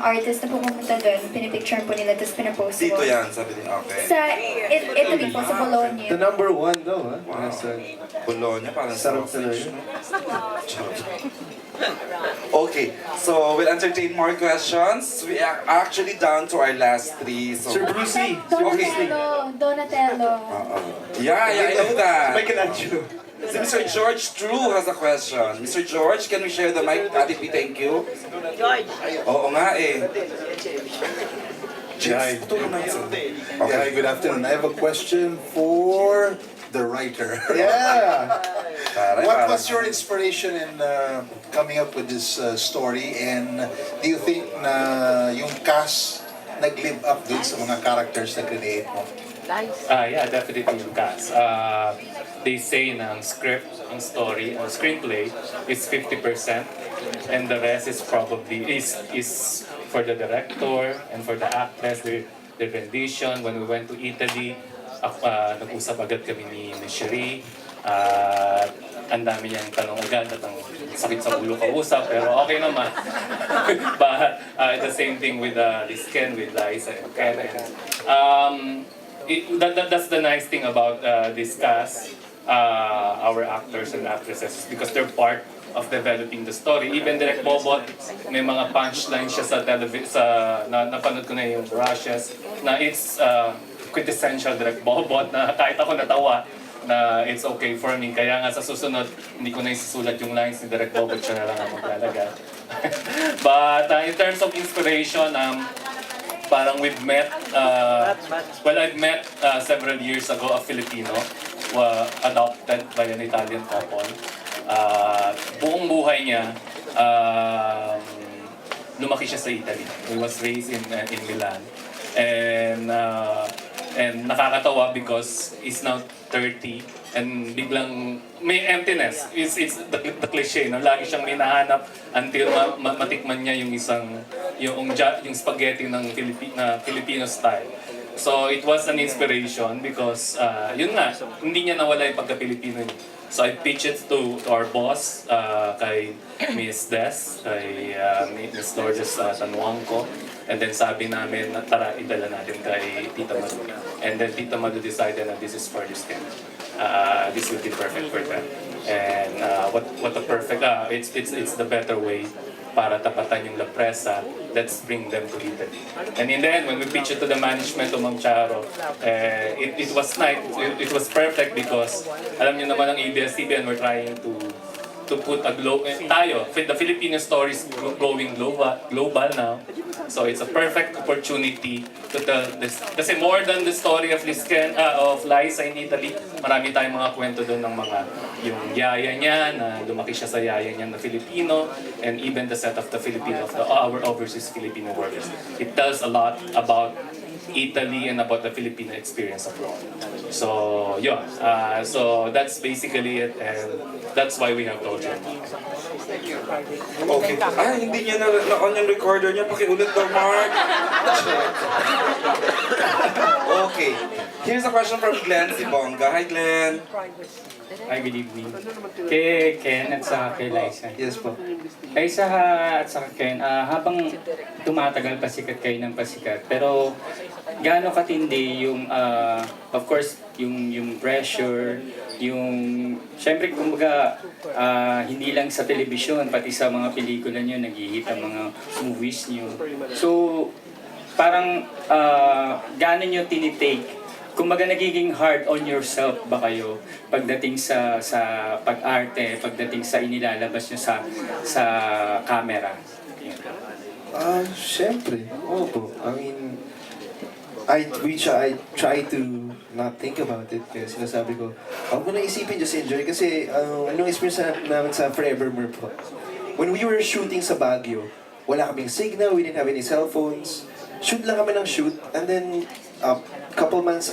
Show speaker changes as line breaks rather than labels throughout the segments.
artist na pumunta doon, pinipicture po nila, tapos pinapost
Dito
ko.
yan, sabi niya. Okay.
Sa Italy po, sa Bologna.
The number one daw, ha?
Wow.
Nasa
Bologna, parang
sarap
sausage,
talaga.
no? Okay, so we'll entertain more questions. We are actually down to our last three. So,
Sir Brucey.
Donatello.
yeah, I know that.
Michelangelo.
Si Mr. George True has a question. Mr. George, can we share the mic? Ate P, thank you.
George!
Oo nga eh.
Jai.
Okay.
Hi, good afternoon. I have a question for the writer.
Yeah.
Taray,
What
parang-
was your inspiration in coming up with this story? And do you think na yung cast nag-live up dun sa mga characters na create mo?
Nice.
Yeah, definitely yung cast. They say na ang script, ang story, ang screenplay is 50% and the rest is probably is for the director and for the actress, their rendition. When we went to Italy, nag-usap agad kami ni Cherie. Ang dami niyang tanong agad at ang sakit sa ulo kausap, pero okay naman. But the same thing with Ken, with Liza and Ken. That's the nice thing about this cast, our actors and actresses, because they're part of developing the story. Even Direk Bobot, may mga punchline siya sa napanood ko na yung Rushes, na it's quintessential Direk Bobot, na kahit ako natawa, na it's okay for me. Kaya nga sa susunod, hindi ko na isusulat yung lines ni Direk Bobot, siya na lang ang maglalagay. But in terms of inspiration, parang we've met, I've met several years ago a Filipino adopted by an Italian couple. Buong buhay niya, lumaki siya sa Italy. He was raised in Milan. And nakakatawa because he's now 30 and biglang may emptiness. It's the cliche, no? Lagi siyang minahanap until matikman niya yung yung spaghetti ng Filipino style. So it was an inspiration because yun nga, hindi niya nawala yung pagka-Pilipino niya. So I pitched it to our boss, kay Miss Des, kay Miss Lourdes Tanuangco. And then sabi namin na tara, idala natin kay Tita Malu. And then Tita Malu decided na this is for this kid. This will be perfect for them. And what a perfect, it's the better way para tapatan yung La Presa. Let's bring them to Italy. And in the end, when we pitched it to the management of Mang Charo, it was nice. It was perfect because alam niyo naman ang ABS-CBN, we're trying to put the Filipino story is going global now. So it's a perfect opportunity to tell this. Kasi more than the story of of Liza in Italy, marami tayong mga kwento doon ng yung yaya niya, na lumaki siya sa yaya niya na Filipino, and even the set of the Filipino, our overseas Filipino workers. It tells a lot about Italy and about the Filipino experience abroad. So, yeah. So that's basically it, and that's why we have told you.
Okay. Hindi niya na-on yung recorder niya. Pakiulit daw, Mark. Okay. Here's a question from Glenn Sibonga. Hi, Glenn.
Hi, good evening. Kay Ken at saka kay Liza.
Yes po.
Kay Saha at saka Ken, habang tumatagal pasikat kayo ng pasikat, pero gaano katindi yung, of course, yung pressure, yung, syempre, kumbaga, hindi lang sa telebisyon, pati sa mga pelikula nyo, nag-hit ang mga movies nyo. So, parang, gaano nyo tinitake? Kumbaga nagiging hard on yourself ba kayo pagdating sa pag-arte, pagdating sa inilalabas nyo sa camera?
Siyempre. Oo po. I mean, I try to not think about it. Kaya sinasabi ko, huwag mo na isipin, just enjoy. Kasi anong experience namin sa Forevermore po. When we were shooting sa Baguio, wala kaming signal, we didn't have any cell phones. Shoot lang kami ng shoot, and then couple months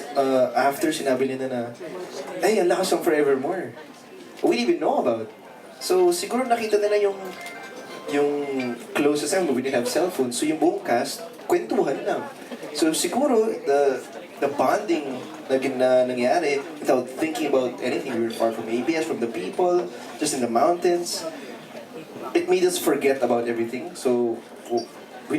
after, sinabi nila na, ay, ang lakas ng Forevermore. We didn't even know about. So, siguro nakita nila yung closest time, we didn't have cell phones. So, yung buong cast, kwentuhan lang. So, siguro, the bonding na nangyari, without thinking about anything, we were far from ABS, from the people, just in the mountains. It made us forget about everything. So, we